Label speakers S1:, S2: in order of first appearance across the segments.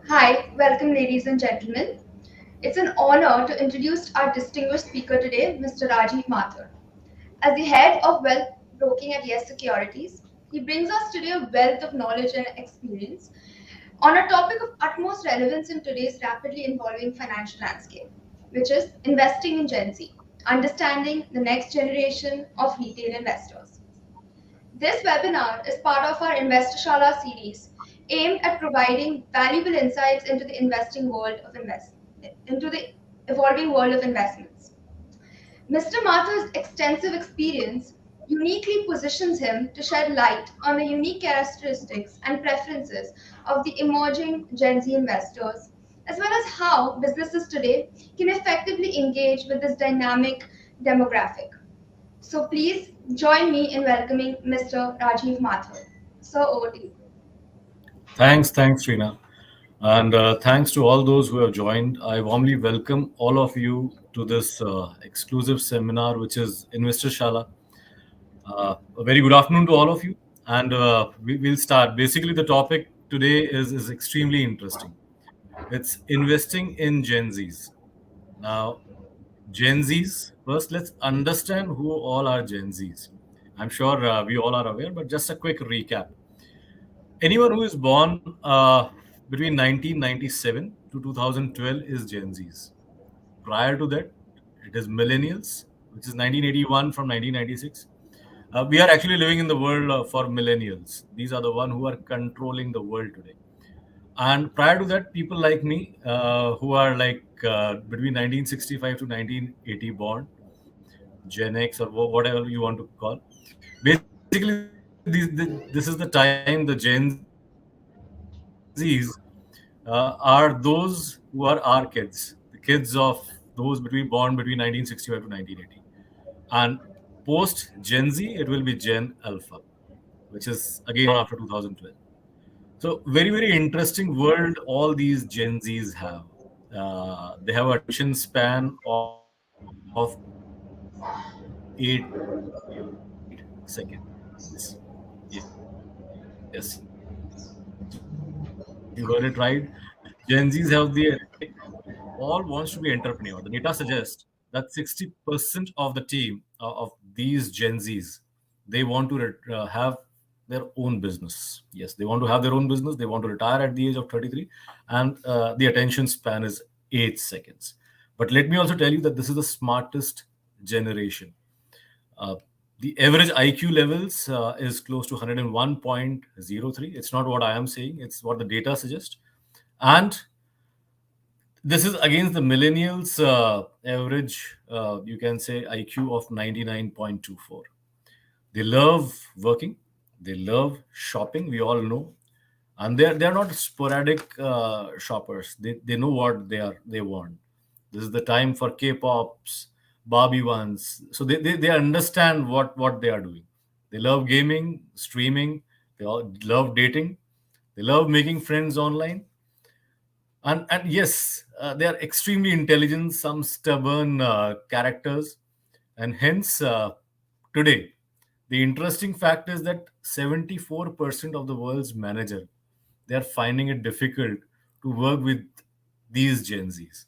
S1: Hi, welcome, ladies and gentlemen. It's an honor to introduce our distinguished speaker today, Mr. Rajeev Mathur. As the head of wealth broking at YES Securities, he brings us today a wealth of knowledge and experience on a topic of utmost relevance in today's rapidly evolving financial landscape, which is investing in Gen Z, understanding the next generation of retail investors. This webinar is part of our Investor Shala series aimed at providing valuable insights into the into the evolving world of investments. Mr. Mathur's extensive experience uniquely positions him to shed light on the unique characteristics and preferences of the emerging Gen Z investors, as well as how businesses today can effectively engage with this dynamic demographic. So please join me in welcoming Mr. Rajeev Mathur. Sir, over to you.
S2: Thanks, Trina. And thanks to all those who have joined. I warmly welcome all of you to this exclusive seminar, which is Investor Shala. A very good afternoon to all of you. And we'll start. Basically, the topic today is extremely interesting. It's investing in Gen Zs. Now, Gen Zs, first, let's understand who all are Gen Zs. I'm sure we all are aware, but just a quick recap. Anyone who is born between 1997 to 2012 is Gen Zs. Prior to that, it is millennials, which is 1981 from 1996. We are actually living in the world for millennials. These are the one who are controlling the world today. And prior to that, people like me, who are like between 1965 to 1980 born, Gen X or whatever you want to call. Basically, this is the time the Gen Zs are those who are our kids, the kids of those born between 1965 to 1980. And post Gen Z, it will be Gen Alpha, which is again born after 2012. So very, very interesting world all these Gen Zs have. They have attention span of 8 seconds. Yes, you heard it right. Gen Zs have all wants to be entrepreneur. The data suggests that 60% of the team of these Gen Zs, they want to have their own business. Yes, they want to have their own business. They want to retire at the age of 33, and the attention span is 8 seconds. But let me also tell you that this is the smartest generation. Uh, the average IQ levels is close to 101.03. It's not what I am saying, it's what the data suggests. And this is against the millennials average, you can say, IQ of 99.24. They love working, they love shopping, we all know. And they're not sporadic shoppers. They know what they want. This is the time for K-pops, Barbie ones. So they understand what they are doing. They love gaming, streaming, they all love dating, they love making friends online. And yes, they are extremely intelligent, some stubborn characters. And hence, today, the interesting fact is that 74% of the world's manager, they are finding it difficult to work with these Gen Zs.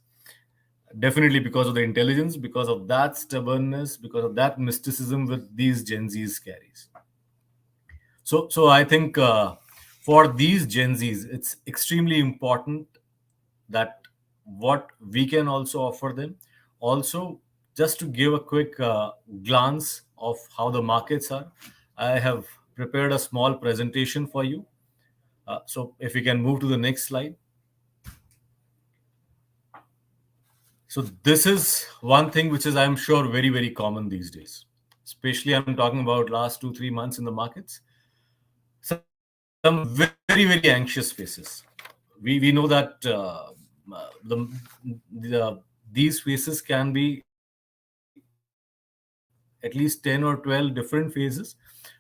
S2: Definitely because of the intelligence, because of that stubbornness, because of that mysticism with these Gen Zs carries. So I think for these Gen Zs, it's extremely important that what we can also offer them. Also, just to give a quick glance of how the markets are, I have prepared a small presentation for you. So if we can move to the next slide. So this is one thing which is, I'm sure, very, very common these days. Especially I'm talking about last 2-3 months in the markets. Some very, very anxious faces. We know that these faces can be at least 10 or 12 different phases,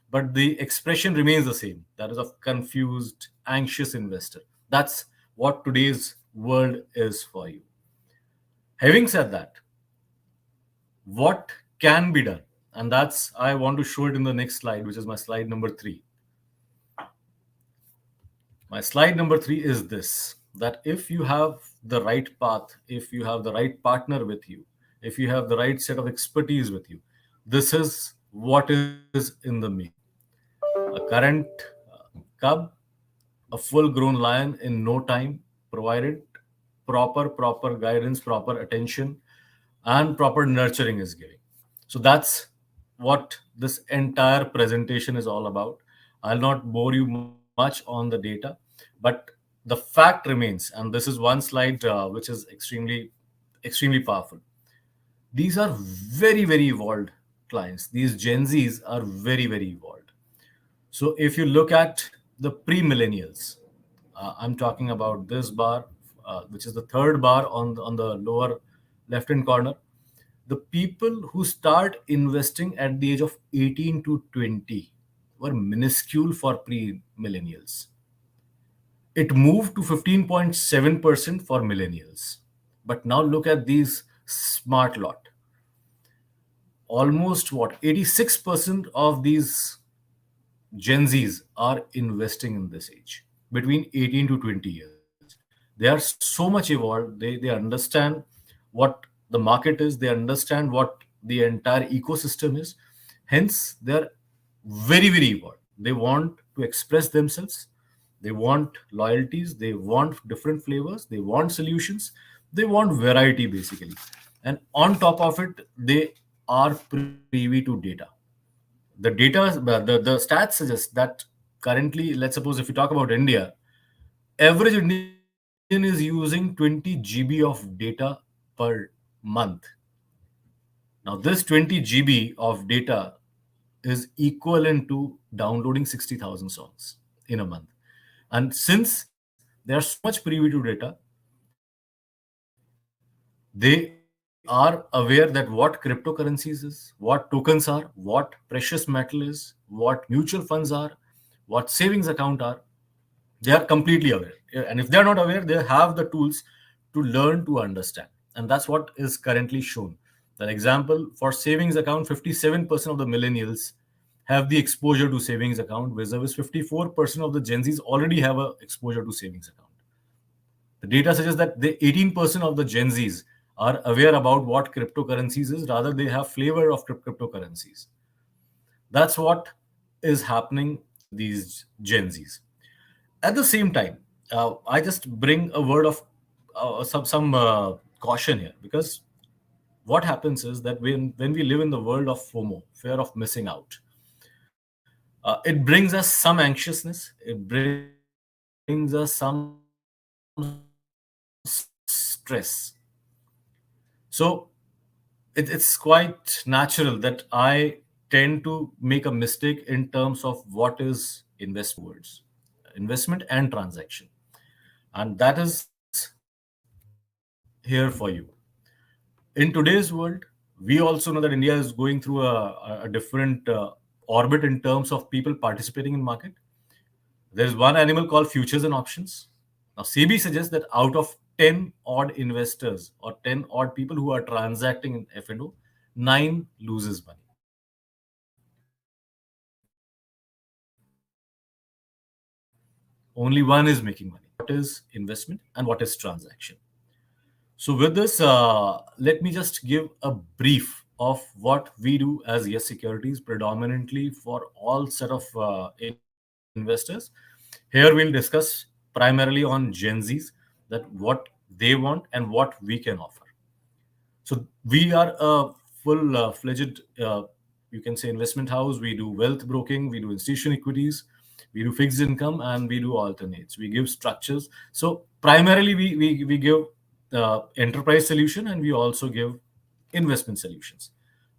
S2: but the expression remains the same. That is of confused, anxious investor. That's what today's world is for you. Having said that, what can be done? And that's, I want to show it in the next slide, which is my slide number 3. My slide number 3 is this. that if you have the right path, if you have the right partner with you, if you have the right set of expertise with you, this is what is in the making. A current cub, a full grown lion in no time, provided proper guidance, proper attention, and proper nurturing is giving. So that's what this entire presentation is all about. I'll not bore you much on the data, but the fact remains, and this is one slide which is extremely powerful. These are very evolved clients. These Gen Zs are very evolved. So if you look at the pre-millennials, I'm talking about this bar, which is the third bar on the lower left-hand corner. The people who start investing at the age of 18 to 20 were minuscule for pre-millennials. It moved to 15.7% for millennials. But now look at these smart lot. Almost what 86% of these Gen Zs are investing in this age between 18 to 20 years. They are so much evolved. They understand what the market is. They understand what the entire ecosystem is. Hence, they are very evolved. They want to express themselves. They want loyalties. They want different flavors. They want solutions. They want variety basically. And on top of it, they are privy to data. The stats suggest that currently, let's suppose if you talk about India, average Indian is using 20 GB of data per month. Now, this 20 GB of data is equivalent to downloading 60,000 songs in a month. And since they are so much privy to data, they are aware that what cryptocurrencies is, what tokens are, what precious metal is, what mutual funds are, what savings account are. They are completely aware. And if they are not aware, they have the tools to learn to understand. And that's what is currently shown. That example for savings account, 57% of the millennials have the exposure to savings account, whereas 54% of the Gen Zs already have a exposure to savings account. The data suggests that the 18% of the Gen Zs are aware about what cryptocurrencies is, rather they have flavor of cryptocurrencies. That's what is happening with these Gen Zs. At the same time, I just bring a word of some caution here, because what happens is that when we live in the world of FOMO, fear of missing out, it brings us some anxiousness. It brings us some stress. So it's quite natural that I tend to make a mistake in terms of what is investment towards investment and transaction, and that is here for you. In today's world, we also know that India is going through a different orbit in terms of people participating in market. There is one animal called futures and options. Now, SEBI suggests that out of 10 odd investors or 10 odd people who are transacting in F&O, 9 loses money. Only one is making money. What is investment and what is transaction? So, with this, let me just give a brief of what we do as YES Securities, predominantly for all set of investors. Here, we'll discuss primarily on Gen Zs, that what they want and what we can offer. So we are a full-fledged, you can say, investment house. We do wealth broking, we do institutional equities, we do fixed income, and we do alternates. We give structures. So primarily, we give enterprise solution, and we also give investment solutions.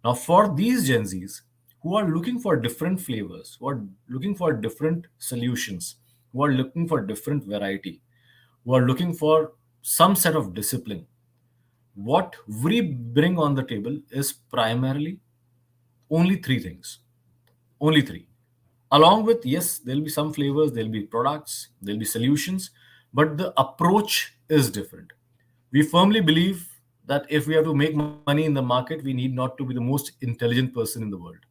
S2: Now, for these Gen Zs who are looking for different flavors, who are looking for different solutions, who are looking for different variety, who are looking for some set of discipline, what we bring on the table is primarily only three things. Only three. Along with, yes, there'll be some flavors, there'll be products, there'll be solutions, but the approach is different. We firmly believe that if we have to make money in the market, we need not to be the most intelligent person in the world.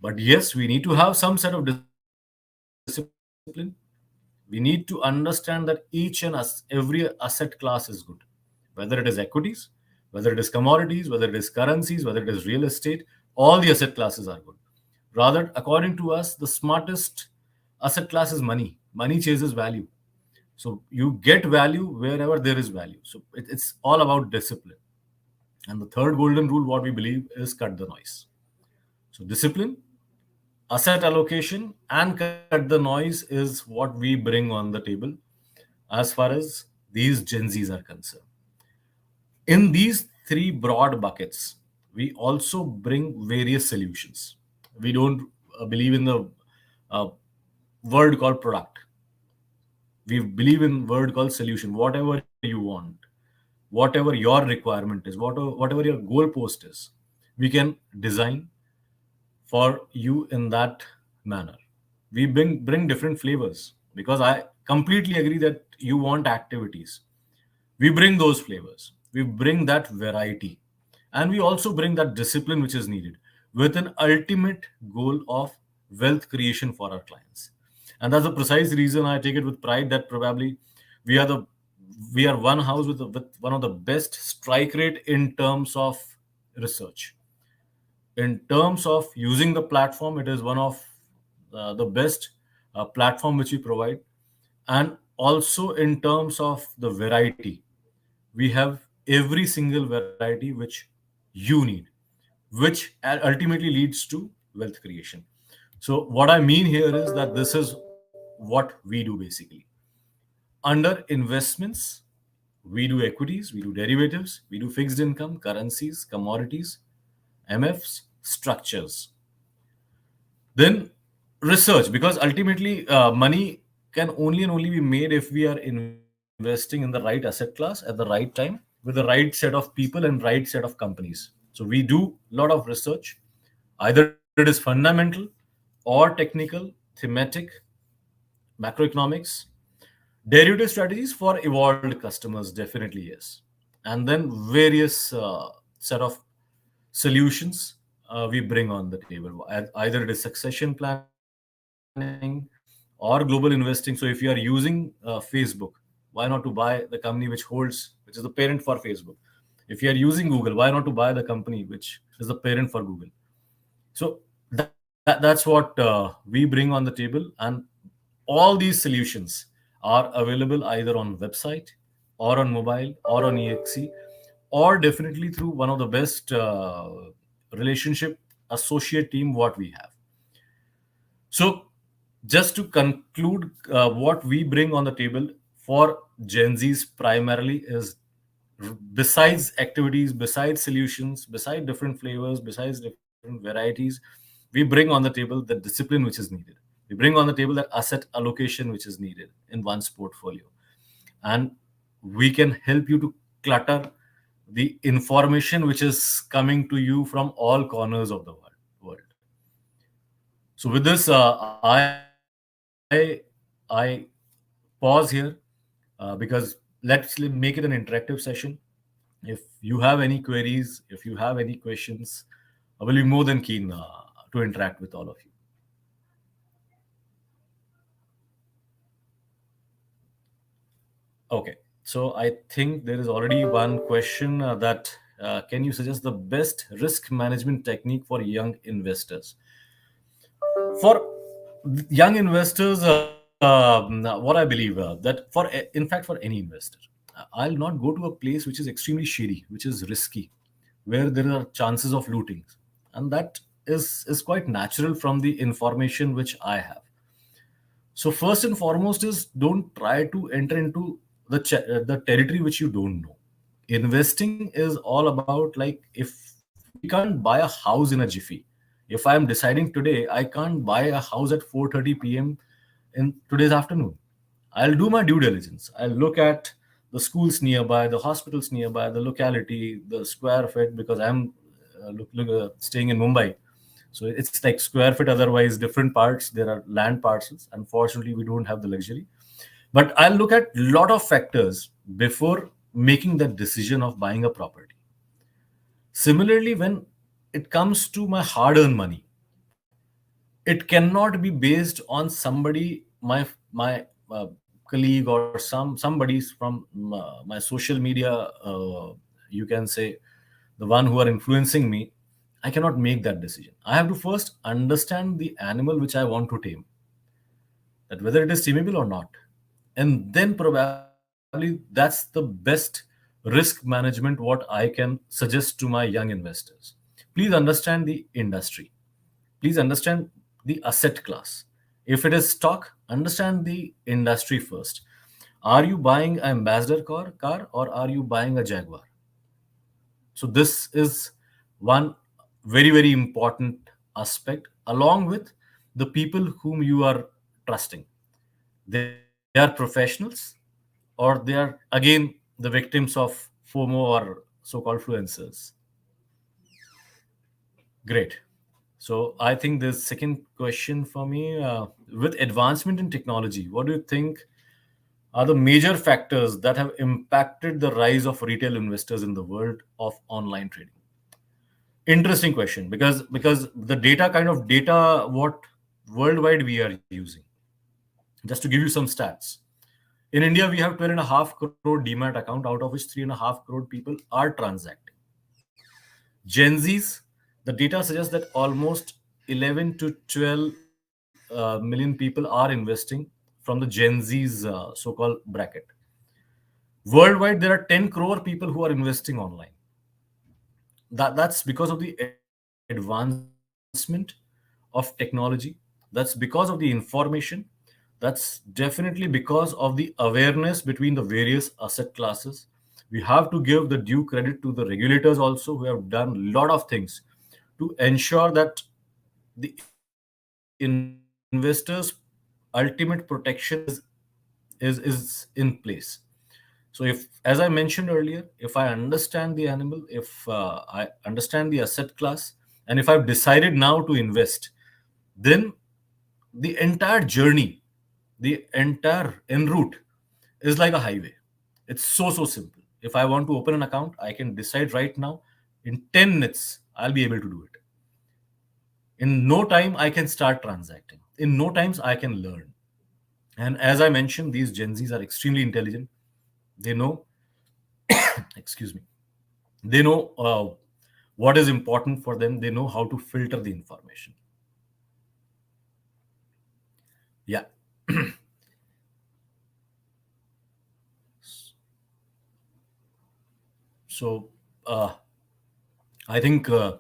S2: But yes, we need to have some set of discipline. We need to have some set of We need to understand that each and every asset class is good, whether it is equities, whether it is commodities, whether it is currencies, whether it is real estate. All the asset classes are good. Rather, according to us, the smartest asset class is money. Money chases value. So you get value wherever there is value. So it's all about discipline. And the third golden rule, what we believe, is cut the noise. So discipline, asset allocation, and cut the noise is what we bring on the table as far as these Gen Zs are concerned. In these three broad buckets, we also bring various solutions. We don't believe in the uh, word called product. We believe in word called solution. Whatever you want, whatever your requirement is, whatever your goalpost is, we can design for you in that manner. We bring different flavors because I completely agree that you want activities. We bring those flavors. We bring that variety. And we also bring that discipline which is needed with an ultimate goal of wealth creation for our clients. And that's the precise reason I take it with pride that probably we are the we are one house with one of the best strike rate in terms of research. In terms of using the platform, it is one of the best platform which we provide. And also in terms of the variety, we have every single variety which you need, which ultimately leads to wealth creation. So what I mean here is that this is what we do basically. Under investments, we do equities, we do derivatives, we do fixed income, currencies, commodities, MFs, structures. Then research, because ultimately money can only and only be made if we are investing in the right asset class at the right time with the right set of people and right set of companies. So we do a lot of research. Either it is fundamental or technical, thematic, macroeconomics, derivative strategies for evolved customers, definitely yes. And then various set of solutions we bring on the table. Either it is succession planning or global investing. So if you are using Facebook, why not to buy the company which is the parent for Facebook? If you are using Google, why not to buy the company which is the parent for Google? So that's what we bring on the table, and all these solutions are available either on website or on mobile or on EXE, or definitely through one of the best relationship associate team what we have. So just to conclude, what we bring on the table for Gen Z's primarily is, besides activities, besides solutions, besides different flavors, besides different varieties, we bring on the table the discipline which is needed. We bring on the table the asset allocation which is needed in one's portfolio. And we can help you to clutter the information which is coming to you from all corners of the world. So with this, I pause here because let's make it an interactive session. If you have any queries, if you have any questions, I will be more than keen to interact with all of you. Okay, so I think there is already one question that can you suggest the best risk management technique for young investors? For young investors, what I believe that in fact for any investor, I'll not go to a place which is extremely shady, which is risky, where there are chances of looting, and that is quite natural from the information which I have. So first and foremost is don't try to enter into the territory which you don't know. Investing is all about, like, if we can't buy a house in a jiffy. If I am deciding today, I can't buy a house at 4:30 p.m. in today's afternoon. I'll do my due diligence. I'll look at the schools nearby, the hospitals nearby, the locality, the square feet, because I'm staying in Mumbai. So it's like square feet, otherwise, different parts. There are land parcels. Unfortunately, we don't have the luxury. But I'll look at a lot of factors before making that decision of buying a property. Similarly, when it comes to my hard earned money, it cannot be based on somebody, my colleague or somebody from my social media, you can say, the one who are influencing me, I cannot make that decision. I have to first understand the animal which I want to tame, that whether it is tameable or not. And then probably that's the best risk management what I can suggest to my young investors. Please understand the industry. Please understand the asset class. If it is stock, understand the industry first. Are you buying an ambassador car or are you buying a Jaguar? So this is one very important aspect, along with the people whom you are trusting. They are professionals, or they are again the victims of FOMO or so-called influencers. Great. So I think the second question for me, with advancement in technology, what do you think are the major factors that have impacted the rise of retail investors in the world of online trading? Interesting question, because the data kind of data what worldwide we are using. Just to give you some stats, in India we have 12.5 crore demat account, out of which 3.5 crore people are transacting. Gen Zs, the data suggests that almost 11 to 12 million people are investing from the Gen Z's so-called bracket. Worldwide, there are 10 crore people who are investing online. That's because of the advancement of technology. That's because of the information. That's definitely because of the awareness between the various asset classes. We have to give the due credit to the regulators also, who have done a lot of things to ensure that the investors' ultimate protection is in place. So if, as I mentioned earlier, if I understand the animal, if I understand the asset class, and if I've decided now to invest, then the entire journey, the entire en route is like a highway. It's so simple. If I want to open an account, I can decide right now. In 10 minutes, I'll be able to do it. In no time, I can start transacting. In no times, I can learn. And as I mentioned, these Gen Zs are extremely intelligent. They know, excuse me, they know what is important for them. They know how to filter the information. Yeah. So I think uh,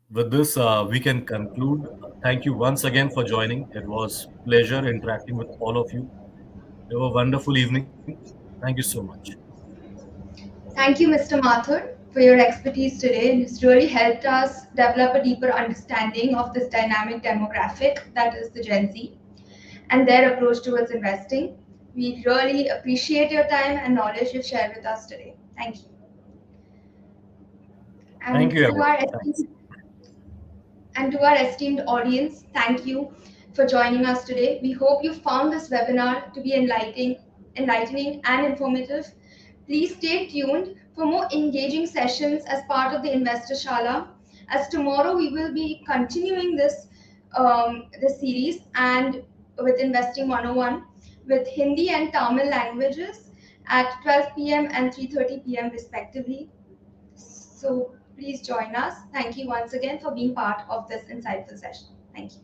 S2: with this we can conclude. Thank you once again for joining. It was pleasure interacting with all of you. Have a wonderful evening. Thank you so much.
S1: Thank you, Mr. Mathur, for your expertise today. It's really helped us develop a deeper understanding of this dynamic demographic that is the Gen Z and their approach towards investing. We really appreciate your time and knowledge you've shared with us today. Thank you.
S2: Thank
S1: And
S2: you,
S1: to
S2: everyone.
S1: our
S2: Thanks.
S1: esteemed And to our esteemed audience, thank you for joining us today. We hope you found this webinar to be enlightening and informative. Please stay tuned for more engaging sessions as part of the Investor Shala. As tomorrow we will be continuing this series and with Investing 101 with Hindi and Tamil languages at 12 p.m. and 3:30 p.m. respectively. So please join us. Thank you once again for being part of this insightful session. Thank you.